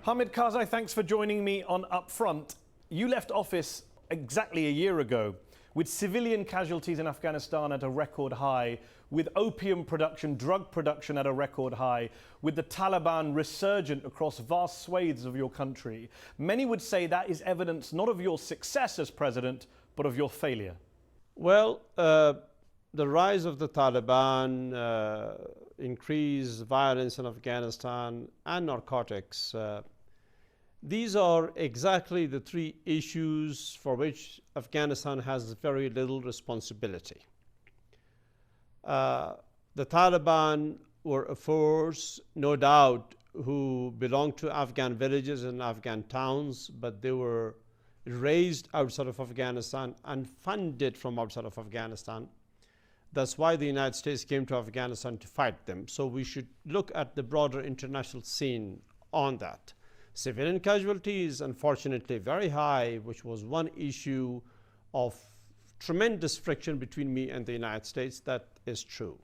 Hamid Karzai, thanks for joining me on UpFront. You left office exactly a year ago with civilian casualties in Afghanistan at a record high, with opium production, drug production at a record high, with the Taliban resurgent across vast swathes of your country. Many would say that is evidence not of your success as president, but of your failure. Well, the rise of the Taliban, increased violence in Afghanistan, and narcotics, these are exactly the three issues for which Afghanistan has very little responsibility. The Taliban were a force, no doubt, who belonged to Afghan villages and Afghan towns, but they were raised outside of Afghanistan and funded from outside of Afghanistan. That's why the United States came to Afghanistan to fight them. So we should look at the broader international scene on that. Civilian casualties, unfortunately, very high, which was one issue of tremendous friction between me and the United States. That is true.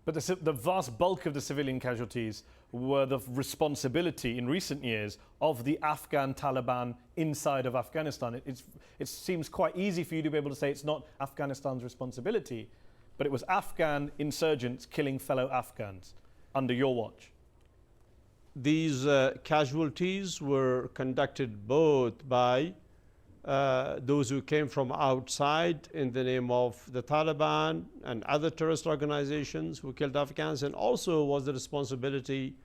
But the vast bulk of the civilian casualties were the responsibility in recent years of the Afghan Taliban inside of Afghanistan. It seems quite easy for you to be able to say it's not Afghanistan's responsibility, but it was Afghan insurgents killing fellow Afghans under your watch. These casualties were conducted both by those who came from outside in the name of the Taliban and other terrorist organizations who killed Afghans, and also was the responsibility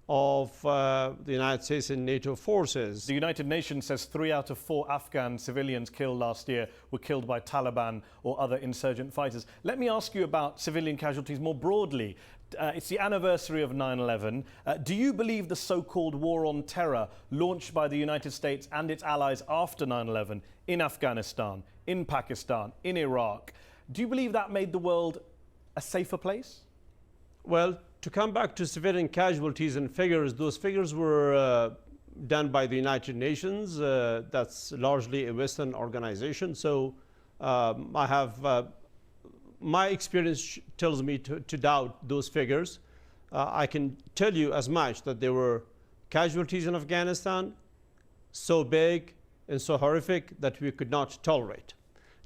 of the United States and NATO forces. The United Nations says 3 out of 4 Afghan civilians killed last year were killed by Taliban or other insurgent fighters. Let me ask you about civilian casualties more broadly. It's the anniversary of 9/11. Do you believe the so-called war on terror launched by the United States and its allies after 9/11 in Afghanistan, in Pakistan, in Iraq, do you believe that made the world a safer place? Well, to come back to civilian casualties and figures, those figures were done by the United Nations. That's largely a Western organization. So I have my experience tells me to doubt those figures. I can tell you as much that there were casualties in Afghanistan so big and so horrific that we could not tolerate.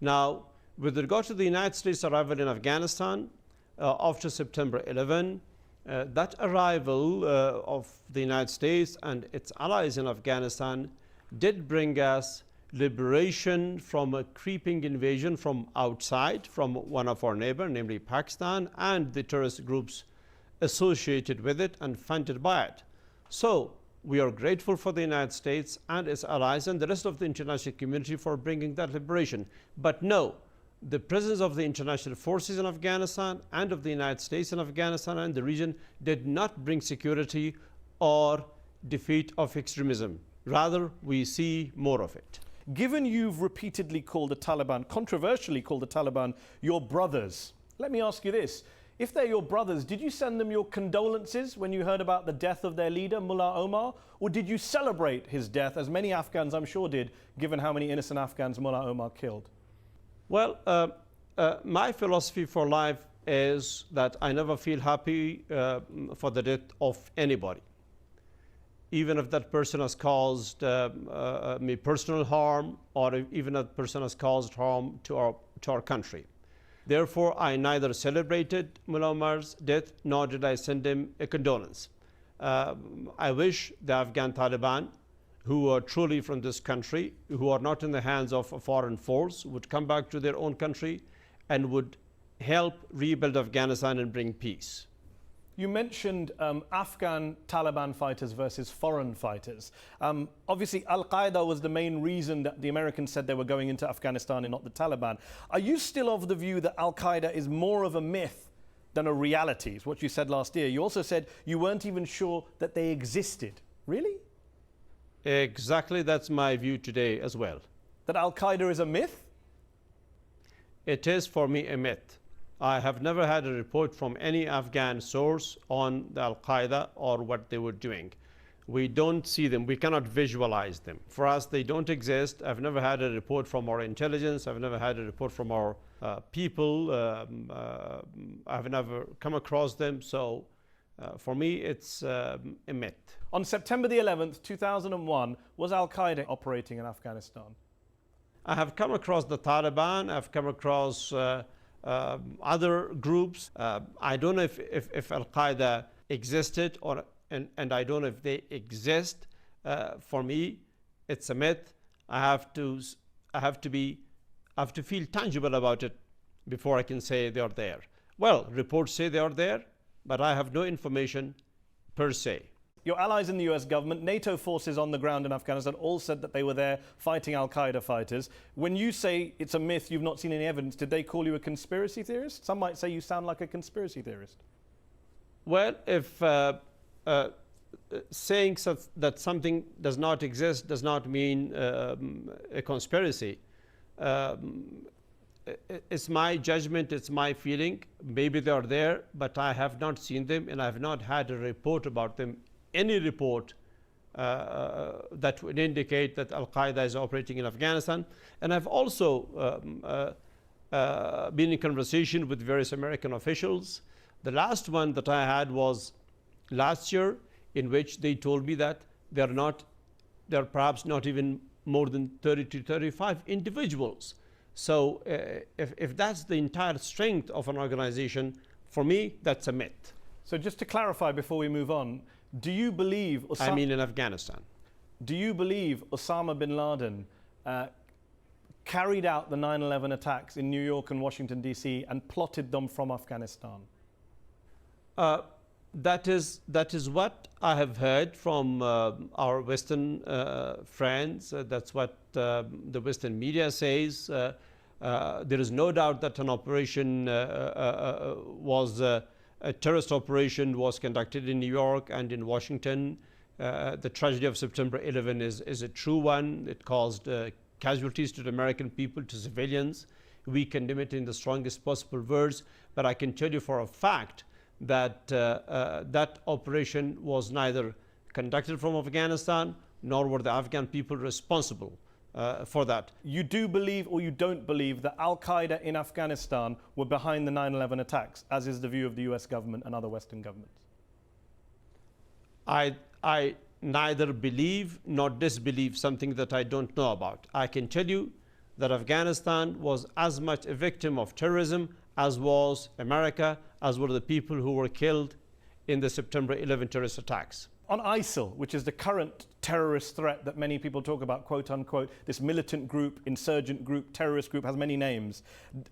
Now, with regard to the United States arrival in Afghanistan after September 11, that arrival of the United States and its allies in Afghanistan did bring us liberation from a creeping invasion from outside, from one of our neighbors, namely Pakistan, and the terrorist groups associated with it and funded by it. So we are grateful for the United States and its allies and the rest of the international community for bringing that liberation. But no, the presence of the international forces in Afghanistan and of the United States in Afghanistan and the region did not bring security or defeat of extremism. Rather, we see more of it. Given you've repeatedly called the Taliban, controversially called the Taliban, your brothers, let me ask you this. If they're your brothers, did you send them your condolences when you heard about the death of their leader, Mullah Omar? Or did you celebrate his death, as many Afghans I'm sure did, given how many innocent Afghans Mullah Omar killed? Well, my philosophy for life is that I never feel happy for the death of anybody, even if that person has caused me personal harm, or even if that person has caused harm to our country. Therefore, I neither celebrated Mullah Omar's death, nor did I send him a condolence. I wish the Afghan Taliban, who are truly from this country, who are not in the hands of a foreign force, would come back to their own country and would help rebuild Afghanistan and bring peace. You mentioned Afghan Taliban fighters versus foreign fighters. Obviously, al-Qaeda was the main reason that the Americans said they were going into Afghanistan and not the Taliban. Are you still of the view that al-Qaeda is more of a myth than a reality? It's what you said last year. You also said you weren't even sure that they existed. Really? Exactly, that's my view today as well. That al-Qaeda is a myth? It is for me a myth. I have never had a report from any Afghan source on the al-Qaeda or what they were doing. We don't see them. We cannot visualize them. For us, they don't exist. I've never had a report from our intelligence. I've never had a report from our people. I've never come across them. So For me, it's a myth. On September the 11th, 2001, was al-Qaeda operating in Afghanistan? I have come across the Taliban. I've come across other groups. I don't know if al-Qaeda existed, and I don't know if they exist. For me, it's a myth. I have to feel tangible about it before I can say they are there. Well, reports say they are there, but I have no information per se. Your allies in the US government, NATO forces on the ground in Afghanistan, all said that they were there fighting al-Qaeda fighters. When you say it's a myth, you've not seen any evidence, did they call you a conspiracy theorist? Some might say you sound like a conspiracy theorist. Well, if saying that something does not exist does not mean a conspiracy. It's my judgment, it's my feeling. Maybe they are there, but I have not seen them, and I have not had a report about them, any report that would indicate that al-Qaeda is operating in Afghanistan. And I've also been in conversation with various American officials. The last one that I had was last year, in which they told me that there are perhaps not even more than 30 to 35 individuals. So if that's the entire strength of an organization, for me, that's a myth. So just to clarify before we move on, do you believe... I mean in Afghanistan. Do you believe Osama bin Laden carried out the 9/11 attacks in New York and Washington, D.C. and plotted them from Afghanistan? That is what I have heard from our Western friends. That's what the Western media says. There is no doubt that an operation was a terrorist operation was conducted in New York and in Washington. The tragedy of September 11 is a true one. It caused casualties to the American people, to civilians. We condemn it in the strongest possible words. But I can tell you for a fact that that operation was neither conducted from Afghanistan, nor were the Afghan people responsible for that. You do believe, or you don't believe, that al-Qaeda in Afghanistan were behind the 9/11 attacks, as is the view of the US government and other Western governments? I neither believe nor disbelieve something that I don't know about. I can tell you that Afghanistan was as much a victim of terrorism as was America, as were the people who were killed in the September 11 terrorist attacks. On ISIL, which is the current terrorist threat that many people talk about, quote unquote, this militant group, insurgent group, terrorist group, has many names.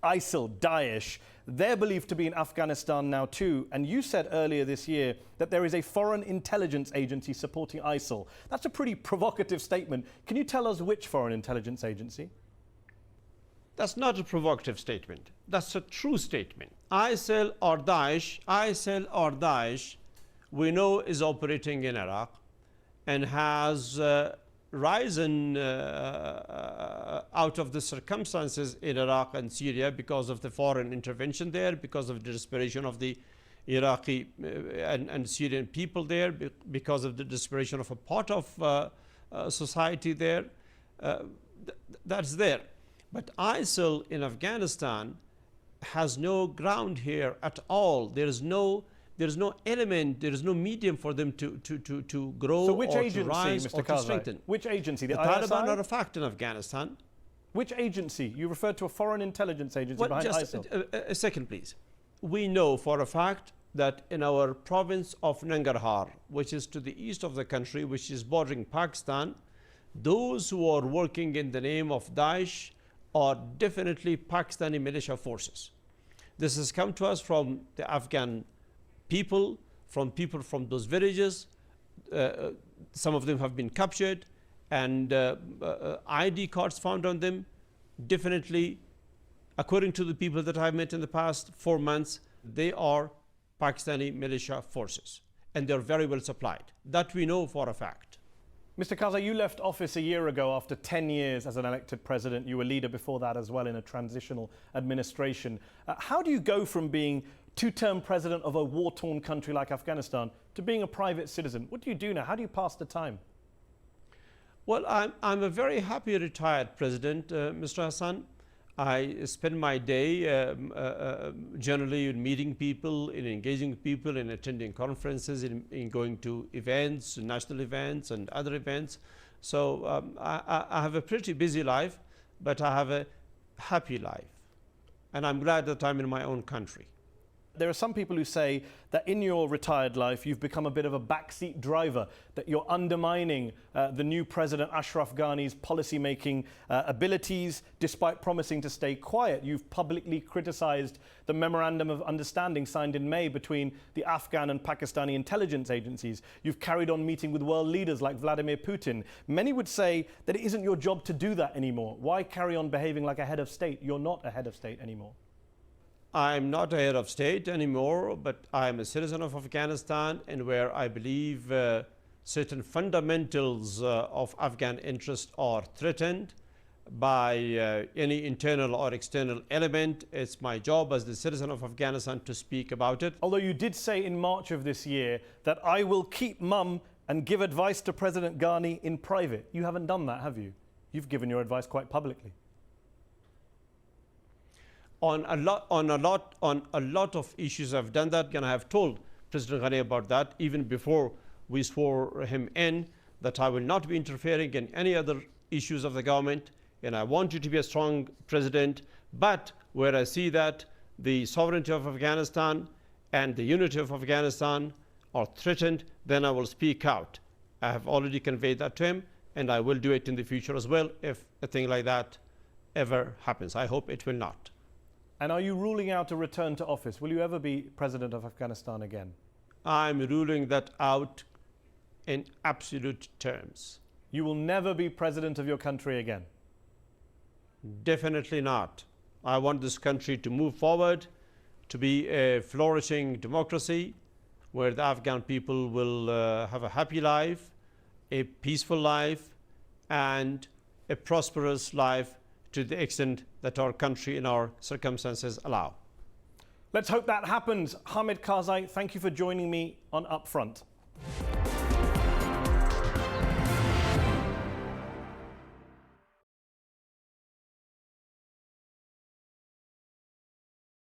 ISIL, Daesh, they're believed to be in Afghanistan now too. And you said earlier this year that there is a foreign intelligence agency supporting ISIL. That's a pretty provocative statement. Can you tell us which foreign intelligence agency? That's not a provocative statement. That's a true statement. ISIL or Daesh, we know is operating in Iraq and has risen out of the circumstances in Iraq and Syria because of the foreign intervention there, because of the desperation of the Iraqi and Syrian people there, because of the desperation of a part of society there. That's there. But ISIL in Afghanistan has no ground here at all. There is no element, there is no medium for them to grow, so which or agency, to rise, Mr. or Karzai? to strengthen. Which agency? The Taliban ISI? are a fact in Afghanistan. Which agency? You referred to a foreign intelligence agency behind just ISIL. a second, please. We know for a fact that in our province of Nangarhar, which is to the east of the country, which is bordering Pakistan, those who are working in the name of Daesh are definitely Pakistani militia forces. This has come to us from the Afghan people from those villages. Some of them have been captured, and ID cards found on them. Definitely, according to the people that I've met in the past 4 months, they are Pakistani militia forces, and they're very well supplied. That we know for a fact. Mr. Karzai, you left office a year ago after 10 years as an elected president. You were leader before that as well in a transitional administration. How do you go from being two-term president of a war-torn country like Afghanistan to being a private citizen? What do you do now? How do you pass the time? Well, I'm a very happy retired president, Mr. Hassan. I spend my day generally in meeting people, in engaging people, in attending conferences, in going to events, national events and other events. So I have a pretty busy life, but I have a happy life. And I'm glad that I'm in my own country. There are some people who say that in your retired life you've become a bit of a backseat driver, that you're undermining the new President Ashraf Ghani's policy-making abilities despite promising to stay quiet. You've publicly criticised the Memorandum of Understanding signed in May between the Afghan and Pakistani intelligence agencies. You've carried on meeting with world leaders like Vladimir Putin. Many would say that it isn't your job to do that anymore. Why carry on behaving like a head of state? You're not a head of state anymore. I'm not a head of state anymore, but I'm a citizen of Afghanistan, and where I believe certain fundamentals of Afghan interest are threatened by any internal or external element, it's my job as the citizen of Afghanistan to speak about it. Although you did say in March of this year that I will keep mum and give advice to President Ghani in private. You haven't done that, have you? You've given your advice quite publicly. On a lot of issues I've done that, and I have told President Ghani about that even before we swore him in, that I will not be interfering in any other issues of the government, and I want you to be a strong president. But where I see that the sovereignty of Afghanistan and the unity of Afghanistan are threatened, then I will speak out. I have already conveyed that to him, and I will do it in the future as well if a thing like that ever happens. I hope it will not. And are you ruling out a return to office? Will you ever be president of Afghanistan again? I'm ruling that out in absolute terms. You will never be president of your country again? Definitely not. I want this country to move forward, to be a flourishing democracy where the Afghan people will have a happy life, a peaceful life, and a prosperous life to the extent that our country and our circumstances allow. Let's hope that happens. Hamid Karzai, thank you for joining me on UpFront.